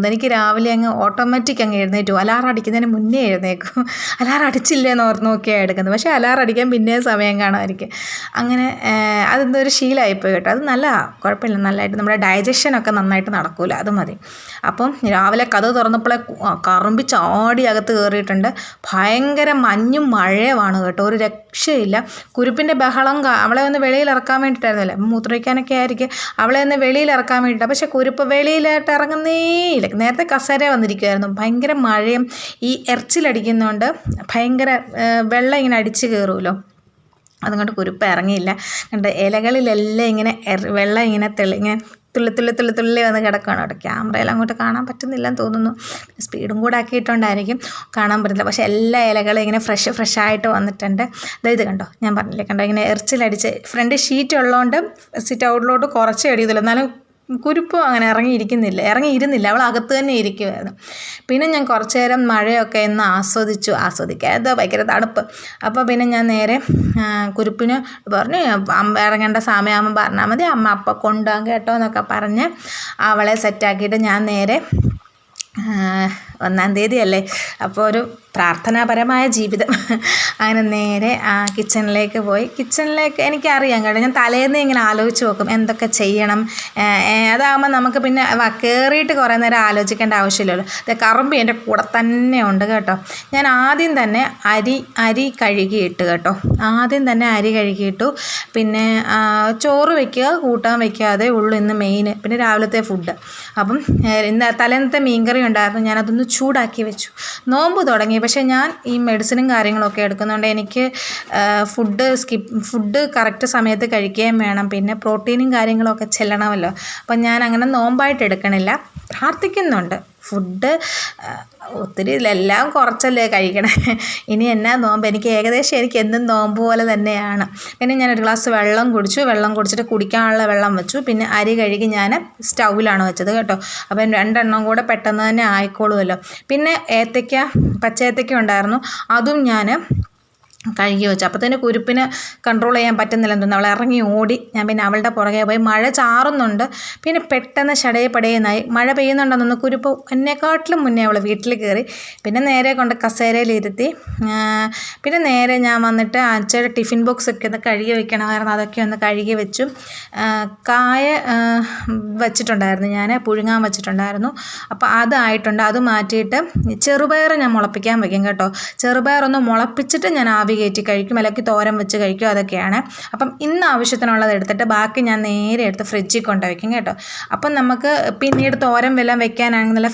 എനിക്ക് രാവിലെ അങ്ങ് ഓട്ടോമാറ്റിക് അങ്ങ് എഴുന്നേറ്റു. അലാറം അടിക്കുന്നതിന് മുന്നേ എഴുന്നേക്കും. അലാറം അടിച്ചില്ലേന്ന് ഓർത്ത് നോക്കിയാണ് എടുക്കുന്നത്. പക്ഷേ അലാറം അടിക്കാൻ പിന്നെയും സമയം കാണുമായിരിക്കും. അങ്ങനെ അതെന്തോ ഒരു ശീലമായിപ്പോയി കേട്ടോ. അത് നല്ലതാണ്, കുഴപ്പമില്ല. നല്ലതായിട്ട് നമ്മുടെ ഡൈജഷനൊക്കെ നന്നായിട്ട് നടക്കൂല, അത് മതി. അപ്പം രാവിലെ കതക് തുറന്നപ്പോഴേ കറുമ്പി ചാടി അകത്ത് കയറിയിട്ടുണ്ട്. ഭയങ്കര മഞ്ഞും മഴയുമാണ് കേട്ടോ, ഒരു രക്ഷയില്ല. കുരുപ്പിൻ്റെ ബഹളം അവളെ ഒന്ന് വെളിയിൽ ഇറക്കാൻ വേണ്ടിയിട്ടായിരുന്നല്ലേ, മൂത്രമൊഴിക്കാനൊക്കെ ആയിരിക്കും. അവളെ ഒന്ന് വെളിയിൽ ഇറക്കാൻ വേണ്ടിയിട്ടാണ്. പക്ഷേ കുരുപ്പ് വെളിയിലായിട്ട് ഇറങ്ങുന്നേയില്ല. നേരത്തെ കസേര വന്നിരിക്കുമായിരുന്നു. ഭയങ്കര മഴയും ഈ എർച്ചിലടിക്കുന്നതുകൊണ്ട് ഭയങ്കര വെള്ളം ഇങ്ങനെ അടിച്ച് കയറുമല്ലോ, അതുകൊണ്ട് കുരുപ്പ് ഇറങ്ങിയില്ല. കണ്ട് ഇലകളിലെല്ലാം ഇങ്ങനെ വെള്ളം ഇങ്ങനെ ഇങ്ങനെ തുള്ളി വന്ന് കിടക്കുകയാണ് അവിടെ. ക്യാമറയിൽ അങ്ങോട്ട് കാണാൻ പറ്റുന്നില്ലെന്ന് തോന്നുന്നു. സ്പീഡും കൂടെ ആക്കിയിട്ടുണ്ടായിരിക്കും, കാണാൻ പറ്റില്ല. പക്ഷേ എല്ലാ ഇലകളും ഇങ്ങനെ ഫ്രഷായിട്ട് വന്നിട്ടുണ്ട്. ഇത് കണ്ടോ, ഞാൻ പറഞ്ഞില്ലേ, കണ്ടോ ഇങ്ങനെ എർച്ചിലടിച്ച്. ഫ്രണ്ട് ഷീറ്റ് ഉള്ളതുകൊണ്ട് സിറ്റ് ഔട്ടിലോട്ട് കുറച്ചേ അടിയതുള്ളൂ, എന്നാലും കുരുപ്പ് അങ്ങനെ ഇറങ്ങിയിരുന്നില്ല. അവൾ അകത്ത് തന്നെ ഇരിക്കുമായിരുന്നു. പിന്നെ ഞാൻ കുറച്ച് നേരം മഴയൊക്കെ ഒന്ന് ആസ്വദിക്കാതെ ഭയങ്കര തണുപ്പ്. അപ്പോൾ പിന്നെ ഞാൻ നേരെ കുരുപ്പിന് പറഞ്ഞു, ഇറങ്ങേണ്ട സമയമാകുമ്പോൾ പറഞ്ഞാൽ മതി, അമ്മ അപ്പം കൊണ്ടുപോകാം കേട്ടോ എന്നൊക്കെ പറഞ്ഞ് അവളെ സെറ്റാക്കിയിട്ട് ഞാൻ നേരെ 1-ാം തീയതി അല്ലേ, അപ്പോൾ ഒരു പ്രാർത്ഥനാപരമായ ജീവിതം. അങ്ങനെ നേരെ കിച്ചണിലേക്ക് പോയി. എനിക്കറിയാം കേട്ടോ, ഞാൻ തലേന്ന് ഇങ്ങനെ ആലോചിച്ച് നോക്കും എന്തൊക്കെ ചെയ്യണം. അതാകുമ്പോൾ നമുക്ക് പിന്നെ കയറിയിട്ട് കുറേ നേരം ആലോചിക്കേണ്ട ആവശ്യമില്ലല്ലോ. കറുമ്പി എൻ്റെ കൂടെ തന്നെ ഉണ്ട് കേട്ടോ. ഞാൻ ആദ്യം തന്നെ അരി കഴുകിയിട്ട് കേട്ടോ, അരി കഴുകിയിട്ടു. പിന്നെ ചോറ് വയ്ക്കുക, കൂട്ടാൻ വയ്ക്കാതെ ഉള്ളൂ ഇന്ന് മെയിൻ. പിന്നെ രാവിലത്തെ ഫുഡ്. അപ്പം ഇന്ന് തലേന്നത്തെ മീൻകറി ഉണ്ടായിരുന്നു, ഞാനതൊന്ന് ചൂടാക്കി വെച്ചു. നോമ്പ് തുടങ്ങി. പക്ഷേ ഞാൻ ഈ മെഡിസിനും കാര്യങ്ങളൊക്കെ എടുക്കുന്നതുകൊണ്ട് എനിക്ക് ഫുഡ് കറക്റ്റ് സമയത്ത് കഴിക്കുകയും വേണം. പിന്നെ പ്രോട്ടീനും കാര്യങ്ങളൊക്കെ ചെല്ലണമല്ലോ. അപ്പം ഞാൻ അങ്ങനെ നോമ്പായിട്ട് എടുക്കണില്ല, പ്രാർത്ഥിക്കുന്നുണ്ട്. ഫുഡ് ഒത്തിരി എല്ലാം കുറച്ചല്ലേ കഴിക്കണേ. ഇനി എന്നാ നോമ്പ്, എനിക്ക് എന്നും നോമ്പ് പോലെ തന്നെയാണ്. പിന്നെ ഞാനൊരു ഗ്ലാസ് വെള്ളം കുടിച്ചിട്ട് കുടിക്കാനുള്ള വെള്ളം വെച്ചു. പിന്നെ അരി കഴുകി ഞാൻ സ്റ്റൗവിലാണ് വെച്ചത് കേട്ടോ. അപ്പം 2 കൂടെ പെട്ടെന്ന് തന്നെ ആയിക്കോളുമല്ലോ. പിന്നെ പച്ച ഏത്തയ്ക്ക ഉണ്ടായിരുന്നു, അതും ഞാൻ കഴുകി വെച്ചു. അപ്പോൾ തന്നെ കുരുപ്പിന് കൺട്രോൾ ചെയ്യാൻ പറ്റുന്നില്ലെന്ന് തോന്നുന്നു. അവൾ ഇറങ്ങി ഓടി. ഞാൻ പിന്നെ അവളുടെ പുറകെ പോയി. മഴ ചാറുന്നുണ്ട്. പിന്നെ പെട്ടെന്ന് പടയെന്നായി. മഴ പെയ്യുന്നുണ്ടെന്നൊന്ന് കുരുപ്പ് എന്നെക്കാട്ടിലും മുന്നേ അവൾ വീട്ടിൽ കയറി. പിന്നെ നേരെ കൊണ്ട് കസേരയിലിരുത്തി. പിന്നെ നേരെ ഞാൻ വന്നിട്ട് അച്ഛയുടെ ടിഫിൻ ബോക്സ് ഒക്കെ ഒന്ന് കഴുകി വെക്കണമായിരുന്നു, അതൊക്കെ ഒന്ന് കഴുകി വെച്ചു. കായ വെച്ചിട്ടുണ്ടായിരുന്നു, ഞാൻ പുഴുങ്ങാൻ വെച്ചിട്ടുണ്ടായിരുന്നു. അപ്പോൾ അതായിട്ടുണ്ട്. അത് മാറ്റിയിട്ട് ചെറുപയർ ഞാൻ മുളപ്പിക്കാൻ വയ്ക്കും കേട്ടോ. ചെറുപയറൊന്ന് മുളപ്പിച്ചിട്ട് ഞാൻ ആവി കയറ്റി കഴിക്കും, അല്ലെങ്കിൽ തോരൻ വെച്ച് കഴിക്കും, അതൊക്കെയാണ്. അപ്പം ഇന്ന് ആവശ്യത്തിനുള്ളത് എടുത്തിട്ട് ബാക്കി ഞാൻ നേരെ എടുത്ത് ഫ്രിഡ്ജിൽ കൊണ്ടുവയ്ക്കും കേട്ടോ. അപ്പം നമുക്ക് പിന്നീട് തോരൻ വല്ലതും വെക്കാനാണെങ്കിൽ നല്ല